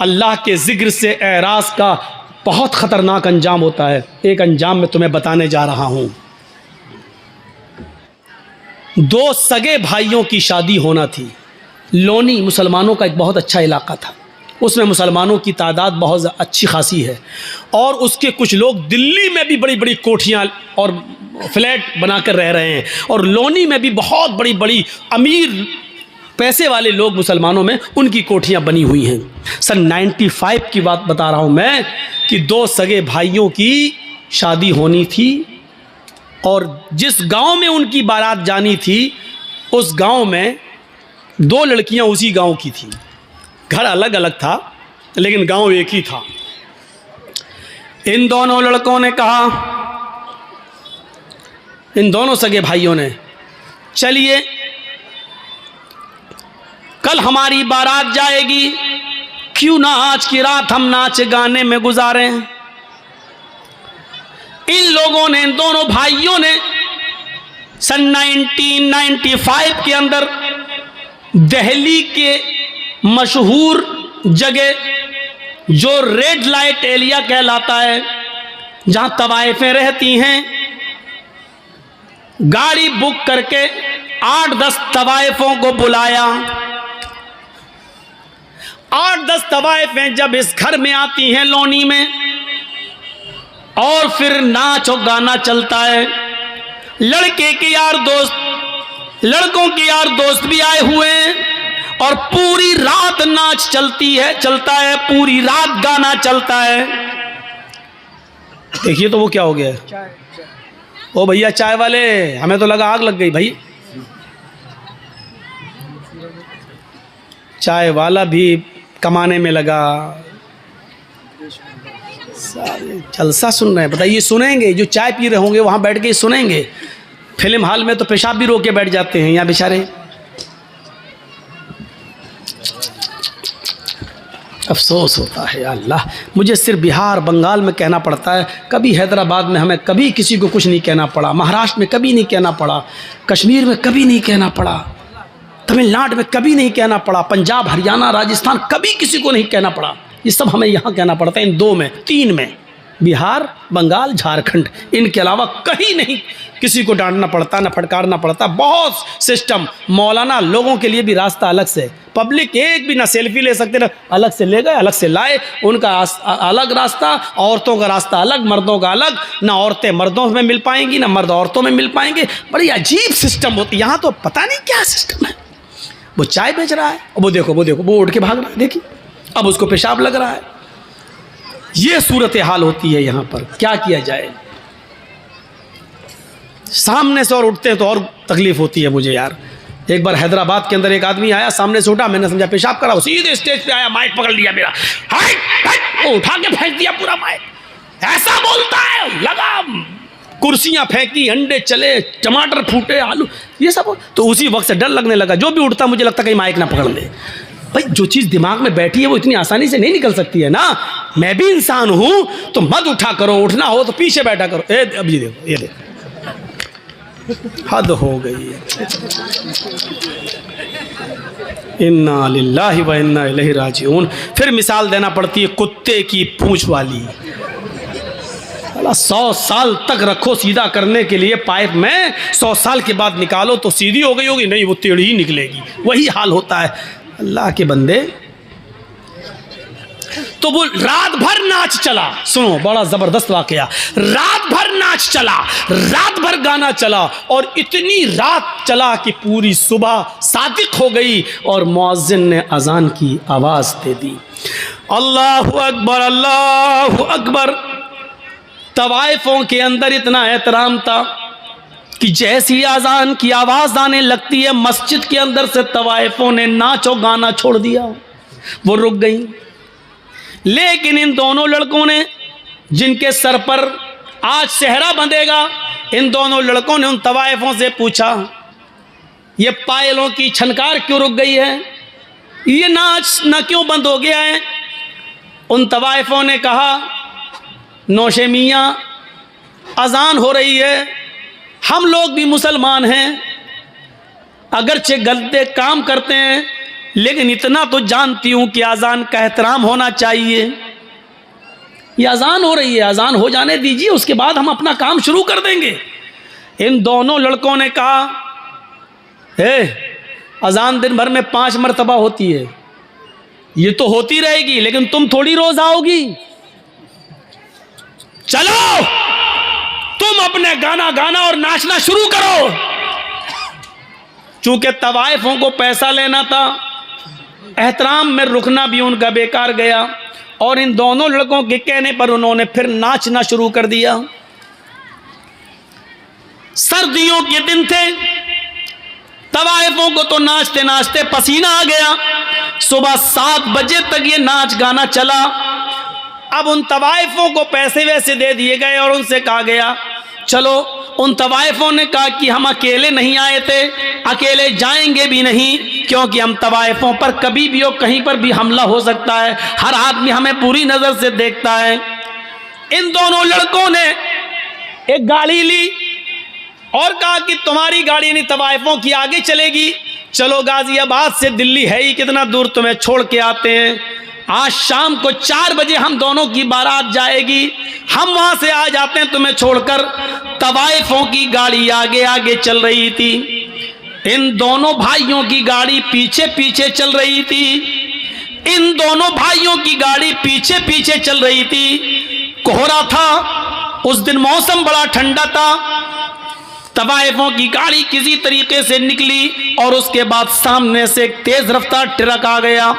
अल्लाह के ज़िक्र से एराज़ का बहुत ख़तरनाक अंजाम होता है। एक अंजाम मैं तुम्हें बताने जा रहा हूँ। दो सगे भाइयों की शादी होना थी। लोनी मुसलमानों का एक बहुत अच्छा इलाका था, उसमें मुसलमानों की तादाद बहुत अच्छी खासी है, और उसके कुछ लोग दिल्ली में भी बड़ी बड़ी कोठियाँ और फ्लैट बनाकर रह रहे हैं, और लोनी में भी बहुत बड़ी बड़ी अमीर पैसे वाले लोग मुसलमानों में उनकी कोठियाँ बनी हुई हैं। सन 95 की बात बता रहा हूँ मैं कि दो सगे भाइयों की शादी होनी थी, और जिस गांव में उनकी बारात जानी थी उस गांव में दो लड़कियां उसी गांव की थी। घर अलग अलग था लेकिन गांव एक ही था। इन दोनों लड़कों ने कहा, इन दोनों सगे भाइयों ने, चलिए कल हमारी बारात जाएगी, क्यों ना आज की रात हम नाच गाने में गुजारें। इन लोगों ने, इन दोनों भाइयों ने सन 1995 के अंदर दिल्ली के मशहूर जगह जो रेड लाइट एरिया कहलाता है, जहां तवाइफें रहती हैं, गाड़ी बुक करके 8-10 तवाइफों को बुलाया। 8-10 तवाइफें जब इस घर में आती हैं लोनी में, और फिर नाच और गाना चलता है। लड़के के यार दोस्त, लड़कों के यार दोस्त भी आए हुए हैं, और पूरी रात नाच चलता है, पूरी रात गाना चलता है। देखिए तो वो क्या हो गया, ओ भैया चाय वाले, हमें तो लगा आग लग गई भाई। चाय वाला भी कमाने में लगा, जलसा सुन रहे हैं। बताइए सुनेंगे, जो चाय पी रहे होंगे वहाँ बैठ के सुनेंगे। फिल्म हॉल में तो पेशाब भी रोक के बैठ जाते हैं, यहाँ बेचारे। अफसोस होता है अल्लाह, मुझे सिर्फ बिहार बंगाल में कहना पड़ता है, कभी हैदराबाद में हमें कभी किसी को कुछ नहीं कहना पड़ा, महाराष्ट्र में कभी नहीं कहना पड़ा, कश्मीर में कभी नहीं कहना पड़ा, तमिलनाडु में कभी नहीं कहना पड़ा, पंजाब हरियाणा राजस्थान कभी किसी को नहीं कहना पड़ा। ये सब हमें यहाँ कहना पड़ता है, इन 2 में 3 में, बिहार बंगाल झारखंड, इनके अलावा कहीं नहीं किसी को डांटना पड़ता, ना फटकारना पड़ता। बहुत सिस्टम, मौलाना लोगों के लिए भी रास्ता अलग से, पब्लिक एक भी ना सेल्फी ले सकते, ना अलग से ले गए अलग से लाए, उनका अलग रास्ता, औरतों का रास्ता अलग, मर्दों का अलग, ना औरतें मर्दों में मिल पाएंगी ना मर्द औरतों में मिल पाएंगे। बड़ी अजीब सिस्टम होती है यहाँ तो, पता नहीं क्या सिस्टम है। वो चाय बेच रहा है, वो देखो वो उठ के भाग रहा है, देखिए अब उसको पेशाब लग रहा है। ये सूरत हाल होती है यहाँ पर, क्या किया जाए। सामने से और उठते हैं तो और तकलीफ होती है मुझे यार। एक बार हैदराबाद के अंदर एक आदमी आया, सामने से उठा, मैंने समझा पेशाब करा, सीधे स्टेज पे आया, माइक पकड़ लिया मेरा, हाय वो उठा के फेंक दिया पूरा माइक। ऐसा बोलता है, लगा कुर्सियां फेंकी, अंडे चले, टमाटर फूटे, आलू, ये सब। तो उसी वक्त से डर लगने लगा, जो भी उठता मुझे लगता कहीं माइक ना पकड़ ले। भाई जो चीज़ दिमाग में बैठी है वो इतनी आसानी से नहीं निकल सकती है ना। मैं भी इंसान हूं, तो मत उठा करो, उठना हो तो पीछे बैठा करो। अब ये देखो, ये देखो, हद हो गई है। इन्ना लिल्लाहि व इन्ना इलैहि राजिऊन। फिर मिसाल देना पड़ती है कुत्ते की पूंछ वाली। 100 साल तक रखो सीधा करने के लिए पाइप में, 100 साल के बाद निकालो तो सीधी हो गई होगी, नहीं वो टेढ़ी ही निकलेगी। वही हाल होता है अल्लाह के बंदे। तो वो रात भर नाच चला, सुनो बड़ा जबरदस्त वाकया, रात भर नाच चला, रात भर गाना चला, और इतनी रात चला कि पूरी सुबह सादिक हो गई और मुअज्जिन ने अजान की आवाज दे दी, अल्लाहु अकबर अल्लाहु अकबर। तवाइफों के अंदर इतना एहतराम था कि जैसी अजान की आवाज आने लगती है, मस्जिद के अंदर से तवाइफों ने नाचो गाना छोड़ दिया, वो रुक गई। लेकिन इन दोनों लड़कों ने, जिनके सर पर आज सेहरा बंधेगा, इन दोनों लड़कों ने उन तवाइफों से पूछा, ये पायलों की छनकार क्यों रुक गई है, ये नाच न क्यों बंद हो गया है। उन तवाइफों ने कहा, नौशे मियाँ अजान हो रही है, हम लोग भी मुसलमान हैं, अगरचे गलते काम करते हैं लेकिन इतना तो जानती हूं कि अजान का एहतराम होना चाहिए। ये अजान हो रही है, अजान हो जाने दीजिए, उसके बाद हम अपना काम शुरू कर देंगे। इन दोनों लड़कों ने कहा, अजान दिन भर में 5 मरतबा होती है, ये तो होती रहेगी, लेकिन तुम थोड़ी रोज आओगी। चलो तुम अपने गाना गाना और नाचना शुरू करो। चूंकि तवाइफों को पैसा लेना था, एहतराम में रुकना भी उनका बेकार गया, और इन दोनों लड़कों के कहने पर उन्होंने फिर नाचना शुरू कर दिया। सर्दियों के दिन थे, तवाइफों को तो नाचते नाचते पसीना आ गया। सुबह 7 बजे तक ये नाच गाना चला। अब उन तवाइफों को पैसे वैसे दे दिए गए और उनसे कहा गया चलो। उन तवाइफों ने कहा कि हम अकेले नहीं आए थे, अकेले जाएंगे भी नहीं, क्योंकि हम तवाइफों पर कभी भी और कहीं पर भी हमला हो सकता है, हर आदमी हमें बुरी नजर से देखता है। इन दोनों लड़कों ने एक गाड़ी ली और कहा कि तुम्हारी गाड़ी नहीं तवाइफों की आगे चलेगी, चलो गाजियाबाद से दिल्ली है ही कितना दूर, तुम्हें छोड़ के आते हैं। आज शाम को 4 बजे हम दोनों की बारात जाएगी, हम वहां से आ जाते हैं तुम्हें छोड़कर। तवाइफों की गाड़ी आगे आगे चल रही थी, इन दोनों भाइयों की गाड़ी पीछे पीछे चल रही थी। इन दोनों भाइयों की गाड़ी पीछे पीछे चल रही थी। कोहरा था, उस दिन मौसम बड़ा ठंडा था। तवाइफों की गाड़ी किसी तरीके से निकली और उसके बाद सामने से एक तेज रफ्तार ट्रक आ गया।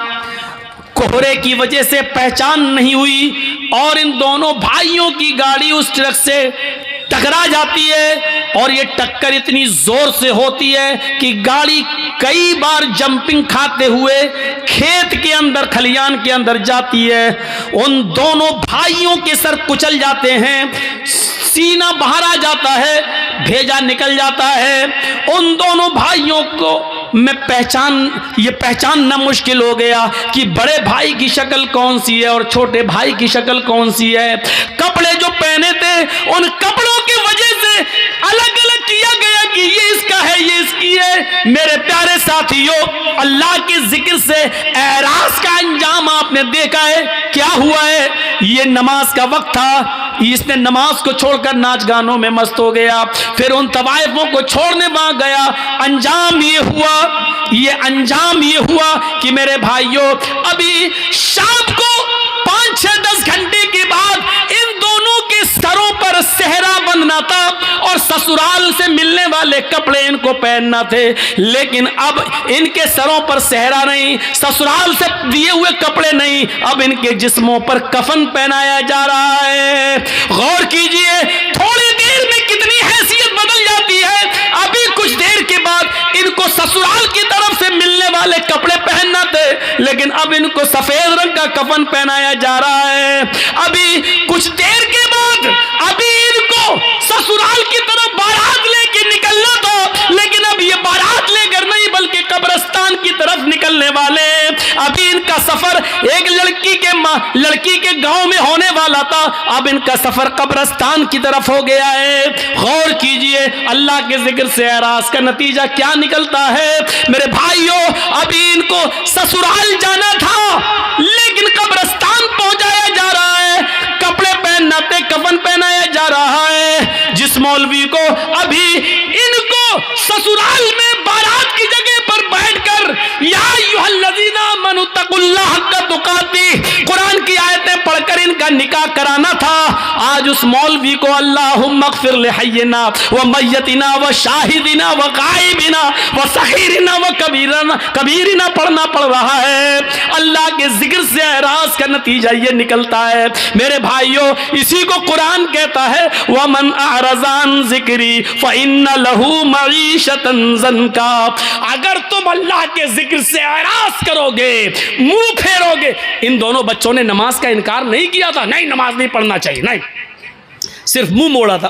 कोहरे की वजह से पहचान नहीं हुई और इन दोनों भाइयों की गाड़ी उस ट्रक से टकरा जाती है, और ये टक्कर इतनी जोर से होती है कि गाड़ी कई बार जंपिंग खाते हुए खेत के अंदर, खलियान के अंदर जाती है। उन दोनों भाइयों के सर कुचल जाते हैं, सीना बाहर आ जाता है, भेजा निकल जाता है। उन दोनों भाइयों को मैं पहचानना मुश्किल हो गया कि बड़े भाई की शक्ल कौन सी है और छोटे भाई की शक्ल कौन सी है। कपड़े जो पहने थे उन कपड़ों की वजह से अलग अलग किया गया कि ये इसका है, ये इसकी है। मेरे प्यारे साथियों, अल्लाह के जिक्र से एरास का अंजाम आपने देखा है क्या हुआ है। ये नमाज का वक्त था, इसने नमाज को छोड़कर नाच गानों में मस्त हो गया, फिर उन तवाइफों को छोड़ने वहां गया। अंजाम ये हुआ कि मेरे भाइयों, अभी शाम को 5, 6, 10 घंटे के बाद इन दोनों के सरों पर सेहरा बंधना था और ससुराल से मिलने वाले कपड़े इनको पहनना थे। लेकिन अब इनके सरों पर सेहरा नहीं, ससुराल से दिए हुए कपड़े नहीं, अब इनके जिस्मों पर कफन पहनाया जा रहा है। गौर कीजिए, थोड़ी देर में कितनी हैसियत बदल जाती है। अभी कुछ देर के बाद इनको ससुराल की तरफ से मिलने वाले कपड़े पहनना थे, लेकिन अब इनको सफेद रंग का कफन पहनाया जा रहा है। अभी कुछ देर के बाद अभी इनको ससुराल की तरफ बारात लेके निकलना था, लेकिन अब ये बारात लेकर नहीं बल्कि कब्रिस्तान की तरफ निकलने वाले। अभी इनका सफर एक लड़की के गांव में होने वाला था, अब इनका सफर कब्रिस्तान की तरफ हो गया है। गौर कीजिए, अल्लाह के जिक्र से एरास का नतीजा क्या निकलता है। मेरे भाइयों, अभी इनको ससुराल जाना था लेकिन कब्रिस्तान पहुंचाया जा रहा है, कपड़े पहनना थे, कफन पहनाया जा रहा है। जिस मौलवी को अभी इनको ससुराल में बारात की जगह पर बैठकर या अय्युहल्लज़ीना आमनू तक़ुल्लाह हक़्क़ तुक़ातिह कुरान की आयतें पढ़कर इनका निकाह कराना था, आज उस मौलवी को अल्लाहुम्मा अग़फ़िर लिहय्यिना व मय्यतिना व शाहिदिना व गायबिना व सग़ीरिना व कबीरिना पढ़ना पड़ रहा है। अल्लाह के जिक्र से एरास का नतीजा ये निकलता है। मेरे भाइयों, इसी को कुरान कहता है, वमन अअरज़ा अन ज़िक्री फ़इन्न लहू मईशतन ज़न्का। अगर तुम अल्लाह के जिक्र से एरास करोगे, मुंह फेरोगे। इन दोनों बच्चों ने नमाज का इनकार नहीं किया था, नहीं नमाज नहीं पढ़ना चाहिए, नहीं, सिर्फ मुंह मोड़ा था।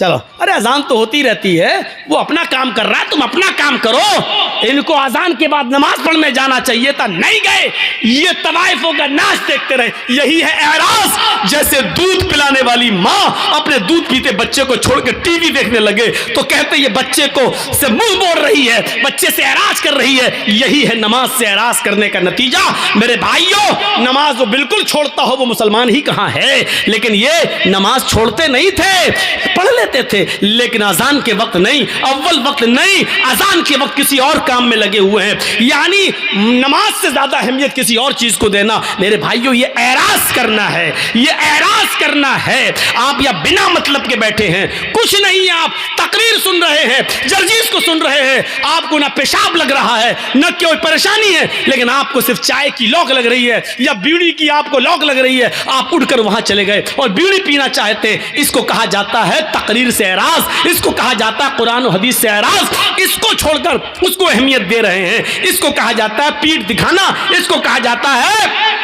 चलो, अरे अजान तो होती रहती है, वो अपना काम कर रहा है, तुम अपना काम करो। इनको अजान के बाद नमाज पढ़ने जाना चाहिए था, नहीं गए। ये तवाइफों का नाच देखते रहे। यही है एराज। जैसे दूध पिलाने वाली माँ अपने दूध पीते बच्चे को छोड़कर टीवी देखने लगे तो कहते ये बच्चे को से मुंह मोड़ रही है, बच्चे से एराज कर रही है। यही है नमाज से एराज करने का नतीजा। मेरे भाइयों, नमाज वो बिल्कुल छोड़ता हो वो मुसलमान ही कहाँ है। लेकिन ये नमाज छोड़ते नहीं थे, पढ़ लेते थे, लेकिन अजान के वक्त नहीं, अव्वल वक्त नहीं, अजान के वक्त किसी और काम में लगे हुए हैं। यानी नमाज से ज्यादा अहमियत किसी और चीज को देना। मेरे भाइयों, ये एराज करना है, ये एराज करना है। आप या बिना मतलब के बैठे हैं, कुछ नहीं, आप तकरीर सुन रहे हैं, जर्जीस को सुन रहे हैं, आपको ना पेशाब लग रहा है न कोई परेशानी है, लेकिन आपको सिर्फ चाय की लौक लग रही है या बीड़ी की आपको लौक लग रही है, आप उठकर वहां चले गए और बीड़ी पीना चाहते। इसको कहा जाता है तकरीर से एराज, इसको कहा जाता है कुरान और हदीस से एराज। इसको छोड़कर उसको अहमियत दे रहे हैं। इसको कहा जाता है पीठ दिखाना, इसको कहा जाता है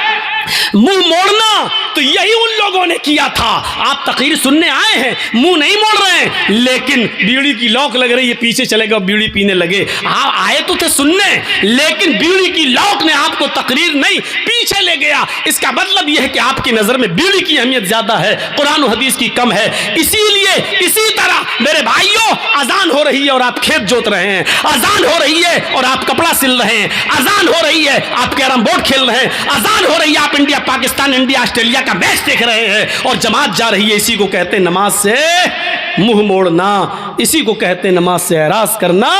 मुंह मोड़ना। तो यही उन लोगों ने किया था। आप तकरीर सुनने आए हैं, मुंह नहीं मोड़ रहे हैं, लेकिन बीड़ी की लौक लग रही है, पीछे चले गए, बीड़ी पीने लगे। आप आए तो थे सुनने, लेकिन बीड़ी की लौक ने आपको तकरीर नहीं, पीछे ले गया। इसका मतलब यह है कि आपकी नजर में बीड़ी की अहमियत ज्यादा है, कुरान और हदीस की कम है। इसीलिए इसी तरह मेरे भाइयों, अजान हो रही है और आप खेत जोत रहे हैं, अजान हो रही है और आप कपड़ा सिल रहे हैं, अजान हो रही है आप कैरम बोर्ड खेल रहे हैं, अजान हो रही है आप इंडिया पाकिस्तान, इंडिया ऑस्ट्रेलिया का मैच देख रहे हैं और जमात जा रही है। इसी को कहते हैं नमाज से मुंह मोड़ना, इसी को कहते हैं नमाज से एराज करना।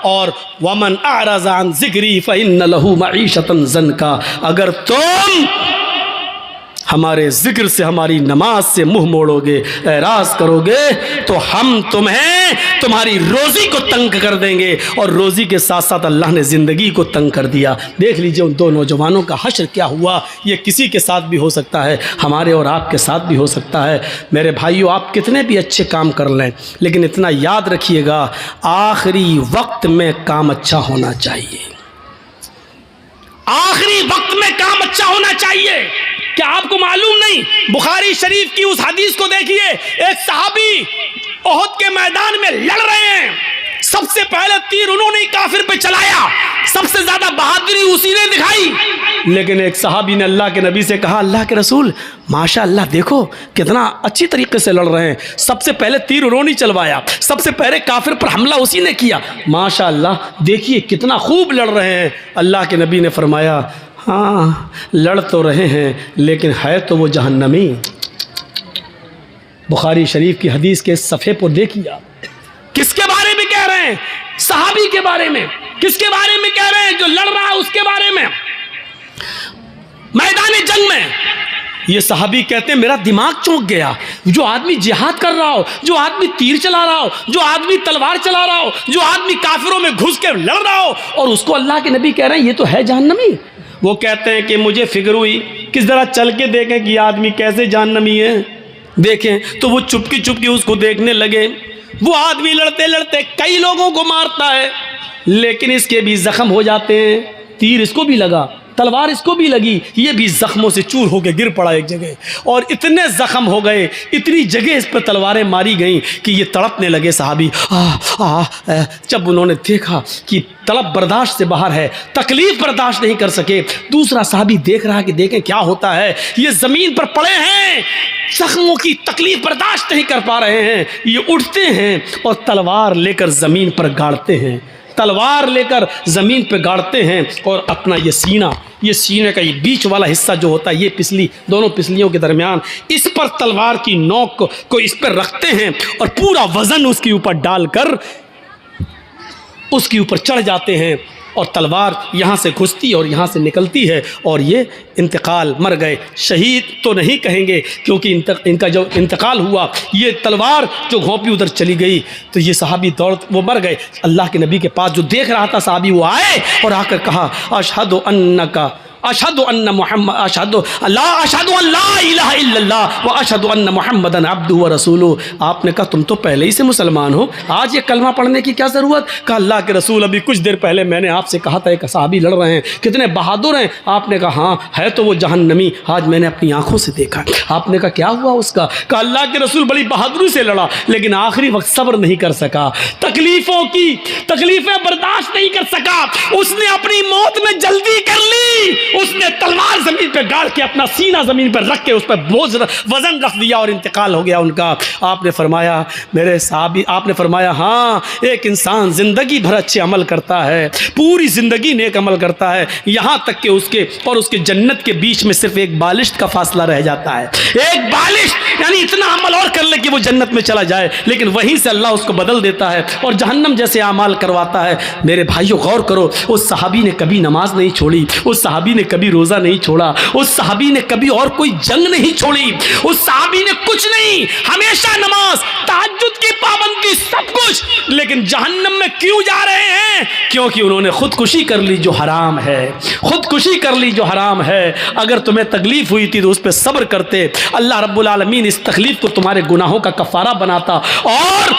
और वमन अअरज़ अन ज़िक्री फ़इन्न लहू मईशतन ज़न्का, अगर तुम हमारे जिक्र से, हमारी नमाज से मुंह मोड़ोगे, एराज करोगे, तो हम तुम्हें तुम्हारी रोजी को तंग कर देंगे। और रोजी के साथ साथ अल्लाह ने ज़िंदगी को तंग कर दिया। देख लीजिए उन दो नौजवानों का हश्र क्या हुआ। ये किसी के साथ भी हो सकता है, हमारे और आपके साथ भी हो सकता है। मेरे भाइयों, आप कितने भी अच्छे काम कर लें, लेकिन इतना याद रखिएगा, आखिरी वक्त में काम अच्छा होना चाहिए। आखिरी वक्त में काम अच्छा होना चाहिए। क्या आपको मालूम नहीं? बुखारी शरीफ की उस हदीस को देखिए। एक सहाबी ओहद के मैदान में लड़ रहे हैं, सबसे पहले तीर उन्होंने काफिर पे चलाया, सबसे ज्यादा बहादुरी उसी ने दिखाई। लेकिन एक सहाबी ने अल्लाह के नबी से कहा, अल्लाह के रसूल, माशाअल्लाह, देखो कितना अच्छी तरीके से लड़ रहे हैं, सबसे पहले तीर उन्होंने चलवाया, सबसे पहले काफिर पर हमला उसी ने किया, माशाअल्लाह, देखिए कितना खूब लड़ रहे हैं। अल्लाह के नबी ने फरमाया, हाँ लड़ तो रहे हैं, लेकिन है तो वो जहन्नमी। बुखारी शरीफ की हदीस के सफ़े पर देखिए, किसके बारे में कह रहे हैं? सहाबी के बारे में। किसके बारे में कह रहे हैं? जो लड़ रहा है उसके बारे में, मैदान जंग में। ये सहाबी कहते हैं, मेरा दिमाग चौंक गया। जो आदमी जिहाद कर रहा हो, जो आदमी तीर चला रहा हो, जो आदमी तलवार चला रहा हो, जो आदमी काफिरों में घुस के लड़ रहा हो, और उसको अल्लाह के नबी कह रहे हैं ये तो है जहन्नमी। वो कहते हैं कि मुझे फिक्र हुई किस तरह चल के देखें कि आदमी कैसे जहन्नमी है। देखें तो वो चुपकी चुपकी उसको देखने लगे। वो आदमी लड़ते लड़ते कई लोगों को मारता है, लेकिन इसके भी जख्म हो जाते हैं। तीर इसको भी लगा, तलवार इसको भी लगी, ये भी जख्मों से चूर होकर गिर पड़ा एक जगह, और इतने जख्म हो गए, इतनी जगह इस पर तलवारें मारी गईं कि ये तड़पने लगे सहाबी। जब उन्होंने देखा कि तड़प बर्दाश्त से बाहर है, तकलीफ बर्दाश्त नहीं कर सके, दूसरा सहाबी देख रहा कि देखें क्या होता है। ये ज़मीन पर पड़े हैं, जख्मों की तकलीफ बर्दाश्त नहीं कर पा रहे हैं। ये उठते हैं और तलवार लेकर ज़मीन पर गाड़ते हैं, तलवार लेकर ज़मीन पर गाड़ते हैं, और अपना ये सीने का ये बीच वाला हिस्सा जो होता है, ये पिछली, दोनों पिछलियों के दरमियान, इस पर तलवार की नोक को इस पर रखते हैं और पूरा वज़न उसके ऊपर डालकर उसके ऊपर चढ़ जाते हैं, और तलवार यहाँ से घुसती और यहाँ से निकलती है, और ये इंतकाल, मर गए। शहीद तो नहीं कहेंगे क्योंकि इनका जो इंतकाल हुआ, ये तलवार जो घोंपी उधर चली गई, तो ये सहाबी वो मर गए। अल्लाह के नबी के पास जो देख रहा था सहाबी, वो आए और आकर कहा, अशहदु अन्नका अशहदु अन्न मुहम्मद अशहदु अल्ला इलाहा इल्लल्लाह व अशहदु अन्न मुहम्मदन अब्दुहु व रसूलुहु। आपने कहा तुम तो पहले ही से मुसलमान हो, आज ये कलमा पढ़ने की क्या ज़रूरत? कहा अल्लाह के रसूल अभी कुछ देर पहले मैंने आपसे कहा था एक सहाबी लड़ रहे हैं, कितने बहादुर हैं। आपने कहा हाँ है तो वो जहन्नमी, आज मैंने अपनी आंखों से देखा। आपने कहा क्या हुआ उसका? कहा अल्लाह के रसूल बड़ी बहादुरी से लड़ा, लेकिन आखिरी वक्त सब्र नहीं कर सका, तकलीफें बर्दाश्त नहीं कर सका, उसने अपनी मौत में जल्दी कर ली। उसने तलवार जमीन पर गाड़ के अपना सीना जमीन पर रख के उस पर बोझ वजन रख दिया और इंतकाल हो गया उनका। आपने फरमाया मेरे साहबी, आपने फरमाया हाँ एक इंसान जिंदगी भर अच्छे अमल करता है, पूरी जिंदगी नेक अमल करता है, यहाँ तक कि उसके और उसके जन्नत के बीच में सिर्फ एक बालिश का फासला रह जाता है। एक बालिश यानी इतना अमल और कर ले कि वो जन्नत में चला जाए, लेकिन वहीं से अल्लाह उसको बदल देता है और जहन्नम जैसे अमाल करवाता है। मेरे भाइयों गौर करो, उस सहाबी ने कभी नमाज नहीं छोड़ी, उस सहाबी ने कभी रोज़ा नहीं छोड़ा, उस सहाबी ने कभी और कोई जंग नहीं छोड़ी, उस सहाबी ने कुछ नहीं, हमेशा नमाज, तहज्जुद की पाबंदी, सब कुछ। लेकिन जहन्नम में क्यों जा रहे हैं? क्योंकि उन्होंने खुदकुशी कर ली जो हराम है, खुदकुशी कर ली जो हराम है। अगर तुम्हें तकलीफ हुई थी तो उस पर सब्र करते, अल्लाह रब्बुल आलमीन इस तकलीफ को तुम्हारे गुनाहों का कफारा बनाता और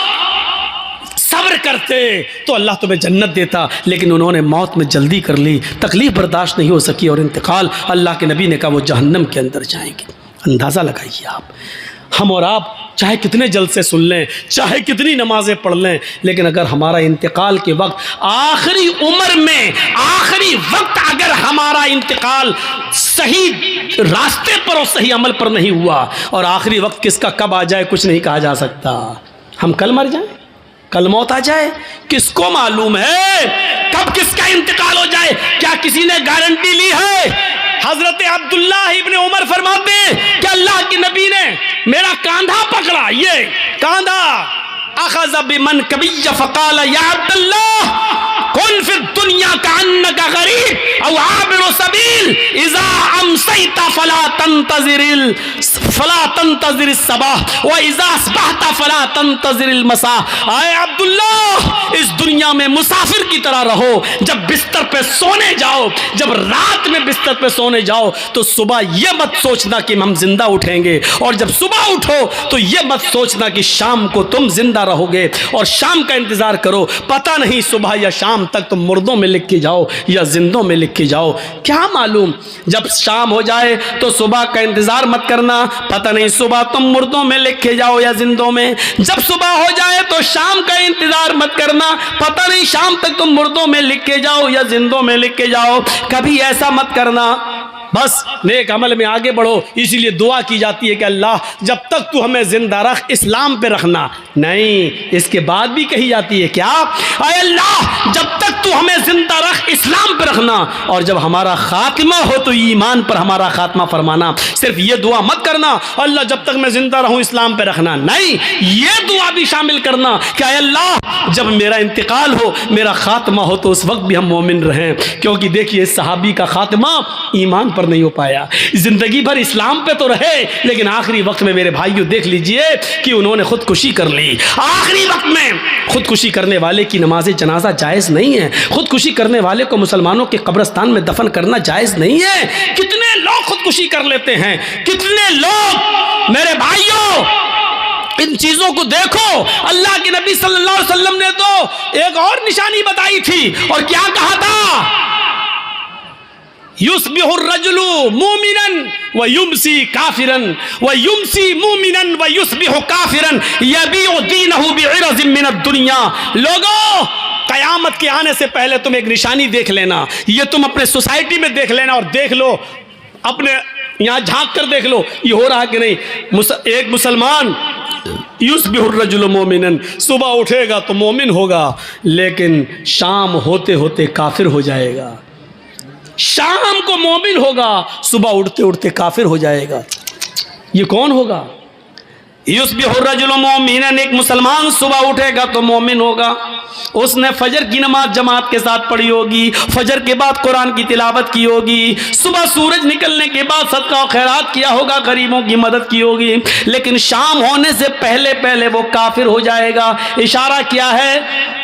सब्र करते तो अल्लाह तुम्हें जन्नत देता। लेकिन उन्होंने मौत में जल्दी कर ली, तकलीफ बर्दाश्त नहीं हो सकी और इंतकाल। अल्लाह के नबी ने कहा वो जहन्नम के अंदर जाएंगे। अंदाज़ा लगाइए आप, हम और आप चाहे कितने जल्द से सुन लें, चाहे कितनी नमाजें पढ़ लें, लेकिन अगर हमारा इंतकाल के वक्त, आखिरी उम्र में आखिरी वक्त अगर हमारा इंतकाल सही रास्ते पर और सही अमल पर नहीं हुआ, और आखिरी वक्त किसका कब आ जाए कुछ नहीं कहा जा सकता। हम कल मर जाएं, कल मौत आ जाए, किसको मालूम है कब किसका इंतकाल हो जाए? क्या किसी ने गारंटी ली है? हजरत अब्दुल्ला इब्ने उमर फरमाते हैं कि अल्लाह के नबी ने मेरा कांधा पकड़ा, ये कांधा, अखज़ बिमन कबिय फ़क़ाल या अब्दुल्लाह कुन फ़ी दुनिया कअन्नका गरीब औ आबिरु सबील इज़ा अमसैता फला तंतज़िर सबह व इज़ा अस्बहता फला तंतज़िर मसा। आए अब्दुल्ला, इस दुनिया में मुसाफिर की तरह रहो। जब बिस्तर पे सोने जाओ, जब रात में बिस्तर पे सोने जाओ तो सुबह ये मत सोचना कि हम जिंदा उठेंगे, और जब सुबह उठो तो ये मत सोचना कि शाम को तुम जिंदा रहोगे, और शाम का इंतजार करो, पता नहीं सुबह या शाम तक तुम मुर्दों में लिख के जाओ या जिंदों में लिख के जाओ, क्या मालूम। जब शाम हो जाए तो सुबह का इंतजार मत करना, पता नहीं सुबह तुम मुर्दों में लिखे जाओ या जिंदों में। जब सुबह हो जाए तो शाम का इंतजार मत करना, पता नहीं शाम तक तुम मुर्दों में लिखे जाओ या जिंदों में लिखे जाओ। कभी ऐसा मत करना, बस नेक अमल में आगे बढ़ो। इसीलिए दुआ की जाती है कि अल्लाह जब तक तू हमें जिंदा रख, इस्लाम पे रखना। नहीं, इसके बाद भी कही जाती है क्या? अय अल्लाह जब तक तू हमें जिंदा रख, इस्लाम पे रखना, और जब हमारा खात्मा हो तो ईमान पर हमारा खात्मा फरमाना। सिर्फ ये दुआ मत करना अल्लाह जब तक मैं जिंदा रहूं इस्लाम पे रखना, नहीं, ये दुआ भी शामिल करना कि अय अल्लाह जब मेरा इंतकाल हो, मेरा खात्मा हो, तो उस वक्त भी हम मोमिन रहें। क्योंकि देखिए सहाबी का खात्मा ईमान पर नहीं हो पाया, जिंदगी भर इस्लाम पे तो रहे, लेकिन आखिरी वक्त में मेरे भाइयों देख लीजिए कि उन्होंने खुदकुशी कर ली। आखिरी वक्त में खुदकुशी करने वाले की नमाज जनाजा जायज़ नहीं है, खुदकुशी करने वाले को मुसलमानों के कब्रिस्तान में दफन करना जायज़ नहीं है। कितने लोग खुदकुशी कर लेते हैं, कितने लोग। मेरे भाइयों इन चीजों को देखो, अल्लाह के नबी सल्लल्लाहु अलैहि वसल्लम ने तो एक और निशानी बताई थी, और क्या कहा था? युस्बिहुर रजुलु मुमिनन व युमसी काफिरन व युमसी मुमिनन व युस्बिहु काफिरन यबीउ दीनहु बिइरज़िम मिनद दुनिया। लोगों, कयामत के आने से पहले तुम एक निशानी देख लेना, ये तुम अपने सोसाइटी में देख लेना, और देख लो अपने यहाँ झांक कर देख लो ये हो रहा कि नहीं। एक मुसलमान युस्बिहुर रजुलु मोमिनन, सुबह उठेगा तो मोमिन होगा, लेकिन शाम होते होते काफिर हो जाएगा। शाम को मोमिन होगा, सुबह उठते उठते काफिर हो जाएगा। ये कौन होगा? युस्बिहु रजुलु मोमिनन, एक मुसलमान सुबह उठेगा तो मोमिन होगा। उसने फजर की नमाज जमात के साथ पढ़ी होगी, फजर के बाद कुरान की तिलावत की होगी, सुबह सूरज निकलने के बाद सदका और खैरात किया होगा, गरीबों की मदद की होगी। लेकिन शाम होने से पहले पहले वो काफिर हो जाएगा। इशारा क्या है?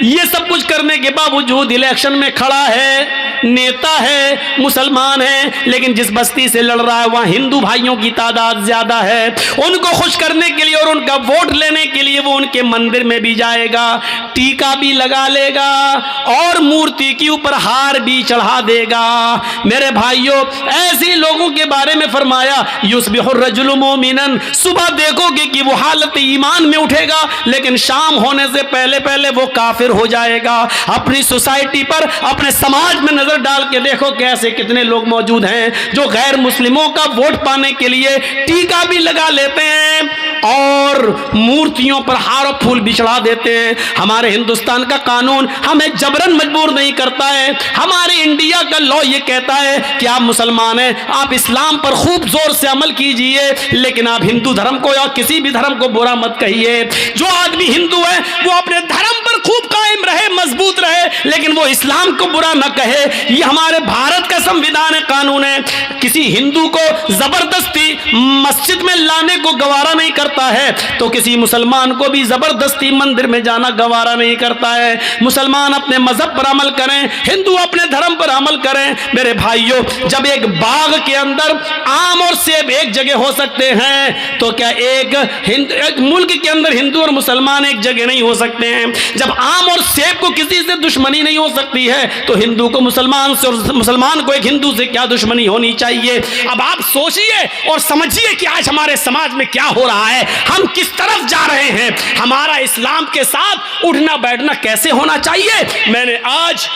ये सब कुछ करने के बावजूद इलेक्शन में खड़ा है, नेता है, मुसलमान है, लेकिन जिस बस्ती से लड़ रहा है वहां हिंदू भाइयों की तादाद ज्यादा है। उनको खुश करने के लिए और उनका वोट लेने के लिए वो उनके मंदिर में भी जाएगा, टीका भी लगा लेगा और मूर्ति के ऊपर हार भी चढ़ा देगा। मेरे भाइयों, ऐसे लोगों के बारे में फरमाया युस्बिहु रजुलु मोमिनन, सुबह देखोगे कि वो हालत ईमान में उठेगा, लेकिन शाम होने से पहले पहले वो काफिर हो जाएगा। अपनी सोसाइटी पर, अपने समाज में नजर डाल के देखो कि ऐसे कितने लोग मौजूद हैं जो गैर मुस्लिमों का वोट पाने के लिए टीका भी लगा लेते हैं और मूर्तियों पर हार और फूल भी चढ़ा देते हैं। हमारे हिंदुस्तान का कानून हमें जबरन मजबूर नहीं करता है। हमारे इंडिया का लॉ ये कहता है कि आप मुसलमान हैं, आप इस्लाम पर खूब जोर से अमल कीजिए, लेकिन आप हिंदू धर्म को या किसी भी धर्म को बुरा मत कहिए। जो आदमी हिंदू है वो अपने धर्म पर खूब कायम रहे, मजबूत रहे, लेकिन वो इस्लाम को बुरा न कहे। ये हमारे भारत का संविधान है, कानून है। किसी हिंदू को जबरदस्ती मस्जिद में लाने को गवारा नहीं करता है, तो किसी मुसलमान को भी जबरदस्ती मंदिर में जाना गवारा नहीं करता है। मुसलमान अपने मजहब पर अमल करें, हिंदू अपने धर्म पर अमल करें। मेरे भाइयों, जब एक बाग के अंदर आम और सेब एक जगह हो सकते हैं, तो क्या एक मुल्क के अंदर हिंदू और मुसलमान एक जगह नहीं हो सकते हैं? जब आम और सेब को किसी से दुश्मनी नहीं हो सकती है, तो हिंदू को मुसलमान से और मुसलमान को एक हिंदू से क्या दुश्मनी होनी चाहिए? अब आप सोचिए और समझिए कि आज हमारे समाज में क्या हो रहा है, हम किस तरफ जा रहे हैं, हमारा इस्लाम के साथ उठना बैठना कैसे होना चाहिए। मैंने आज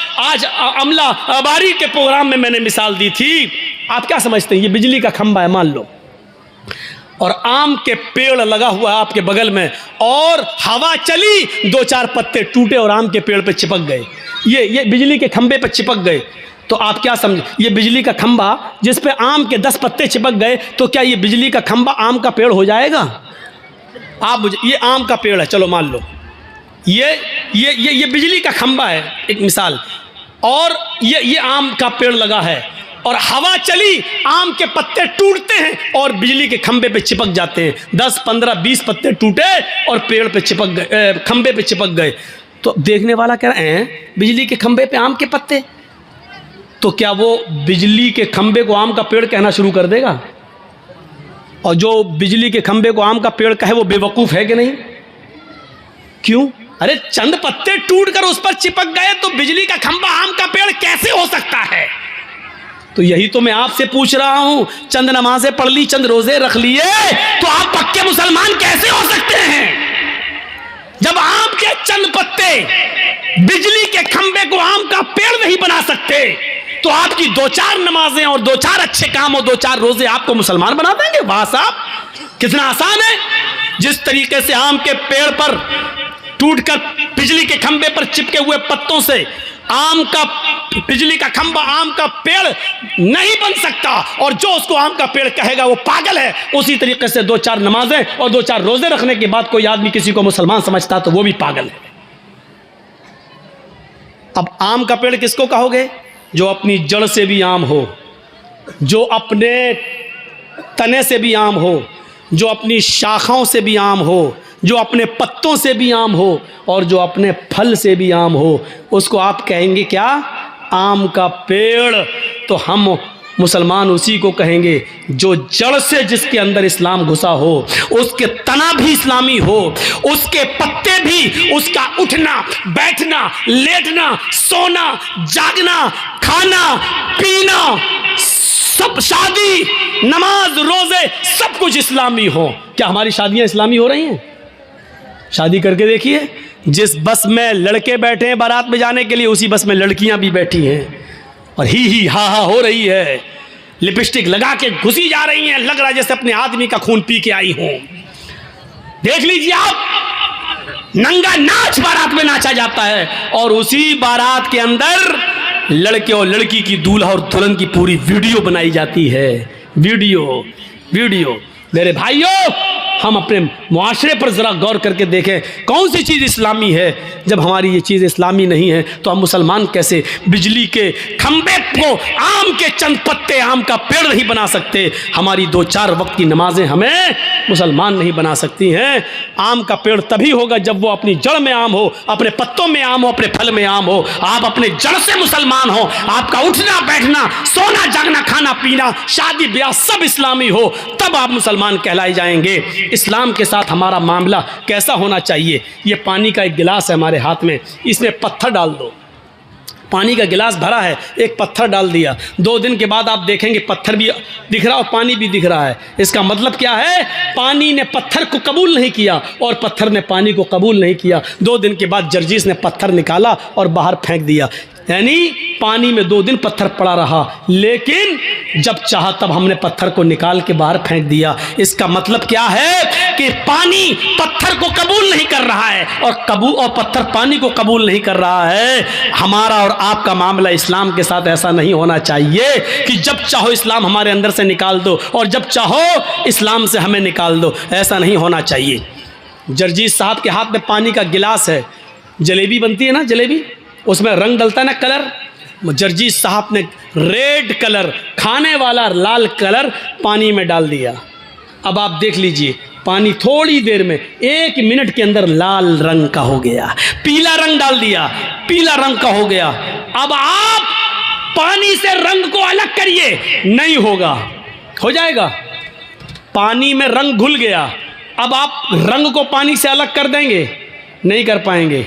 अमला बारी के प्रोग्राम में मैंने मिसाल दी थी। आप क्या समझते हैं? ये बिजली का खंभा है मान लो, और आम के पेड़ लगा हुआ है आपके बगल में, और हवा चली, दो चार पत्ते टूटे और आम के पेड़ पे चिपक गए, ये बिजली के खंभे पे चिपक गए। तो आप क्या समझे? ये बिजली का खंभा जिस पे आम के 10 पत्ते चिपक गए, तो क्या ये बिजली का खंभा आम का पेड़ हो जाएगा? आप ये आम का पेड़ है, चलो मान लो ये बिजली का खंभा है, एक मिसाल, और ये आम का पेड़ लगा है, और हवा चली, आम के पत्ते टूटते हैं और बिजली के खंभे पे चिपक जाते हैं। 10, 15, 20 पत्ते टूटे और पेड़ पे चिपक गए, खंभे पे चिपक गए। तो देखने वाला कह रहे हैं बिजली के खंभे पे आम के पत्ते, तो क्या वो बिजली के खंभे को आम का पेड़ कहना शुरू कर देगा? और जो बिजली के खंभे को आम का पेड़ कहे वो बेवकूफ है कि नहीं? क्यों? अरे चंद पत्ते टूटकर उस पर चिपक गए तो बिजली का खंभा आम का पेड़ कैसे हो सकता है? तो यही तो मैं आपसे पूछ रहा हूं। चंद नमाजें पढ़ ली, चंद रोजे रख लिए, तो आप पक्के मुसलमान कैसे हो सकते हैं? जब आम के चंद पत्ते बिजली के खंभे को आम का पेड़ नहीं बना सकते, तो आपकी 2-4 नमाजें और 2-4 अच्छे काम और 2-4 रोजे आपको मुसलमान बना देंगे? वाह साहब, कितना आसान है। जिस तरीके से आम के पेड़ पर टूटकर बिजली के खंभे पर चिपके हुए पत्तों से बिजली का खंभा आम का पेड़ नहीं बन सकता, और जो उसको आम का पेड़ कहेगा वो पागल है, उसी तरीके से 2-4 नमाजें और 2-4 रोजे रखने के बाद कोई आदमी किसी को मुसलमान समझता तो वो भी पागल है। अब आम का पेड़ किसको कहोगे? जो अपनी जड़ से भी आम हो, जो अपने तने से भी आम हो, जो अपनी शाखाओं से भी आम हो, जो अपने पत्तों से भी आम हो, और जो अपने फल से भी आम हो, उसको आप कहेंगे क्या? आम का पेड़। तो हम मुसलमान उसी को कहेंगे जो जड़ से, जिसके अंदर इस्लाम घुसा हो, उसके तना भी इस्लामी हो, उसके पत्ते भी, उसका उठना बैठना, लेटना, सोना, जागना, खाना पीना, सब, शादी, नमाज, रोजे, सब कुछ इस्लामी हो। क्या हमारी शादियां इस्लामी हो रही हैं? शादी करके देखिए, जिस बस में लड़के बैठे हैं बारात में जाने के लिए, उसी बस में लड़कियां भी बैठी हैं और ही हा हा हो रही है, लिपस्टिक लगा के घुसी जा रही हैं, लग रहा है जैसे अपने आदमी का खून पी के आई हों। देख लीजिए आप, नंगा नाच बारात में नाचा जाता है, और उसी बारात के अंदर लड़के और लड़की की दूल्हा और दुल्हन की पूरी वीडियो बनाई जाती है। वीडियो। मेरे भाइयों, हम अपने मुआशरे पर ज़रा गौर करके देखें कौन सी चीज़ इस्लामी है। जब हमारी ये चीज़ इस्लामी नहीं है तो हम मुसलमान कैसे बिजली के खंबे को आम के चंद पत्ते आम का पेड़ नहीं बना सकते। हमारी 2-4 वक्त की नमाजें हमें मुसलमान नहीं बना सकती हैं। आम का पेड़ तभी होगा जब वो अपनी जड़ में आम हो, अपने पत्तों में आम हो, अपने फल में आम हो। आप अपने जड़ से मुसलमान हो, आपका उठना बैठना, सोना जागना, खाना पीना, शादी ब्याह सब इस्लामी हो, तब आप मुसलमान कहलाए जाएंगे। इस्लाम के साथ हमारा मामला कैसा होना चाहिए। ये पानी का एक गिलास है हमारे हाथ में, इसमें पत्थर डाल दो। पानी का गिलास भरा है, एक पत्थर डाल दिया, 2 दिन के बाद आप देखेंगे पत्थर भी दिख रहा और पानी भी दिख रहा है। इसका मतलब क्या है, पानी ने पत्थर को कबूल नहीं किया और पत्थर ने पानी को कबूल नहीं किया। 2 दिन के बाद जर्जीस ने पत्थर निकाला और बाहर फेंक दिया, यानी पानी में 2 दिन पत्थर पड़ा रहा, लेकिन जब चाहा तब हमने पत्थर को निकाल के बाहर फेंक दिया। इसका मतलब क्या है कि पानी पत्थर को कबूल नहीं कर रहा है और पत्थर पानी को कबूल नहीं कर रहा है। हमारा और आपका मामला इस्लाम के साथ ऐसा नहीं होना चाहिए कि जब चाहो इस्लाम हमारे अंदर से निकाल दो और जब चाहो इस्लाम से हमें निकाल दो, ऐसा नहीं होना चाहिए। जर्जीस साहब के हाथ में पानी का गिलास है, जलेबी बनती है ना, जलेबी उसमें रंग डलता है ना, कलर। जर्जीस साहब ने रेड कलर, खाने वाला लाल कलर पानी में डाल दिया। अब आप देख लीजिए, पानी थोड़ी देर में 1 मिनट के अंदर लाल रंग का हो गया। पीला रंग डाल दिया, पीला रंग का हो गया। अब आप पानी से रंग को अलग करिए, नहीं होगा, हो जाएगा। पानी में रंग घुल गया, अब आप रंग को पानी से अलग कर देंगे, नहीं कर पाएंगे।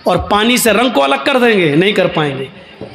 और पानी से रंग को अलग कर देंगे, नहीं कर पाएंगे।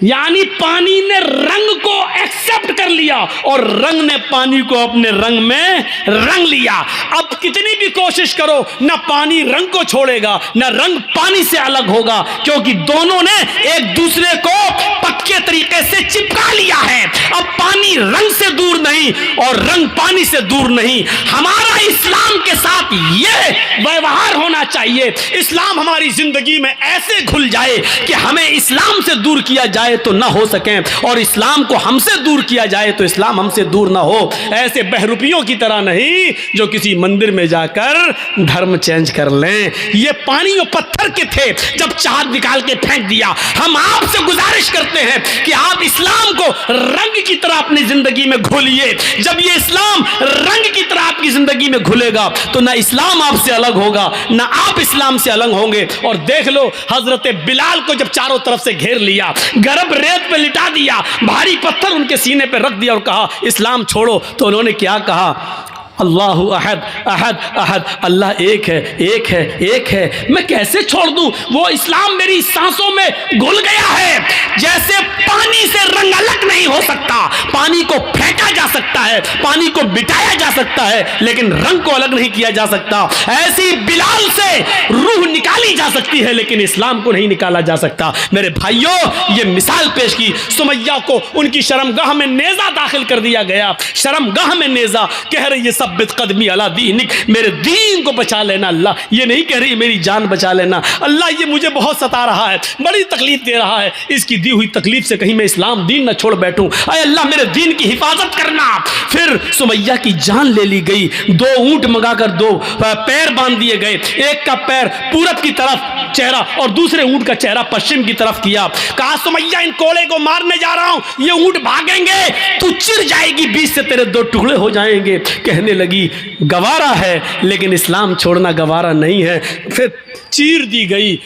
यानी पानी ने रंग को एक्सेप्ट कर लिया और रंग ने पानी को अपने रंग में रंग लिया। अब कितनी भी कोशिश करो, ना पानी रंग को छोड़ेगा, ना रंग पानी से अलग होगा, क्योंकि दोनों ने एक दूसरे को पक्के तरीके से चिपका लिया है। अब पानी रंग से दूर नहीं और रंग पानी से दूर नहीं। हमारा इस्लाम के साथ यह व्यवहार होना चाहिए। इस्लाम हमारी जिंदगी में ऐसे घुल जाए कि हमें इस्लाम से दूर किया जाए तो ना हो सके और इस्लाम को हमसे दूर किया जाए तो इस्लाम हमसे दूर ना हो। ऐसे बहरूपियों की तरह नहीं जो किसी मंदिर में जाकर धर्म चेंज कर लें। ये पानी और पत्थर के थे, जब चाहत निकाल के फेंक दिया। हम आपसे गुजारिश करते हैं कि आप इस्लाम को रंग की तरह अपनी जिंदगी में घोलिए। जब ये इस्लाम रंग की तरह आपकी जिंदगी में घुलेगा तो ना इस्लाम आपसे अलग होगा, ना आप इस्लाम से अलग होंगे। और देख लो, हजरत बिलाल को जब चारों तरफ से घेर लिया, गरम रेत पे लिटा दिया, भारी पत्थर उनके सीने पे रख दिया और कहा इस्लाम छोड़ो, तो उन्होंने क्या कहा, अल्लाहु अहद अहद अहद, अल्लाह एक है, एक है, एक है, मैं कैसे छोड़ दूं। वो इस्लाम मेरी सांसों में घुल गया है। जैसे पानी से रंग अलग नहीं हो सकता, पानी को फेंका जा सकता है, पानी को बिटाया जा सकता है, लेकिन रंग को अलग नहीं किया जा सकता। ऐसी बिलाल से रूह निकाली जा सकती है, लेकिन इस्लाम को नहीं निकाला जा सकता। मेरे भाइयों, ये मिसाल पेश की। सुमैया को उनकी शर्मगाह में नेजा दाखिल कर दिया गया, शर्मगाह में नेजा। कह रही है सब्बित कदमी अला दीनिक, मेरे दीन को बचा लेना अल्लाह। ये नहीं कह रही मेरी जान बचा लेना अल्लाह, ये मुझे बहुत सता रहा है, बड़ी तकलीफ दे रहा है, इसकी दी हुई तकलीफ से कहीं मैं इस्लाम दीन न छोड़ बैठूं। अय अल्लाह, मेरे दीन की हिफाजत करना। फिर सुमैया की जान ले ली गई। 2 ऊंट मंगाकर 2 पैर बांध दिए गए, एक का पैर पूरब की तरफ चेहरा और दूसरे ऊंट का चेहरा पश्चिम की तरफ किया। कहा सुमैया, इन कोड़े को मारने जा रहा हूं, ये ऊंट भागेंगे, तू चिर जाएगी, बीच से तेरे 2 टुकड़े हो जाएंगे। कहने लगी गवारा है, लेकिन इस्लाम छोड़ना गवारा नहीं है। फिर चीर दी गई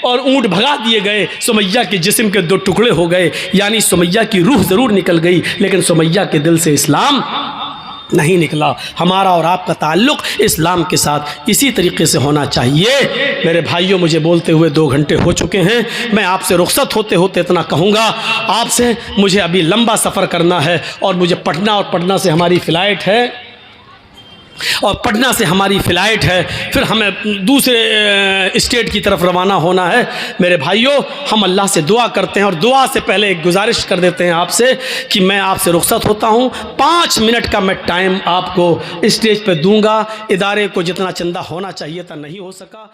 और ऊंट भगा दिए गए। सुमैया के जिस्म के 2 टुकड़े हो गए, यानी सुमैया की रूह जरूर निकल गई, लेकिन सुमैया के दिल से इस्लाम नहीं निकला। हमारा और आपका ताल्लुक़ इस्लाम के साथ इसी तरीके से होना चाहिए। मेरे भाइयों, मुझे बोलते हुए 2 घंटे हो चुके हैं। मैं आपसे रुखसत होते होते इतना कहूँगा, आपसे मुझे अभी लंबा सफ़र करना है और मुझे पटना, और पटना से हमारी फ़्लाइट है, और पटना से हमारी फ़्लाइट है, फिर हमें दूसरे स्टेट की तरफ रवाना होना है। मेरे भाइयों, हम अल्लाह से दुआ करते हैं और दुआ से पहले एक गुजारिश कर देते हैं आपसे कि मैं आपसे रुखसत होता हूँ। 5 मिनट का मैं टाइम आपको स्टेज पे दूंगा। इदारे को जितना चंदा होना चाहिए था नहीं हो सका।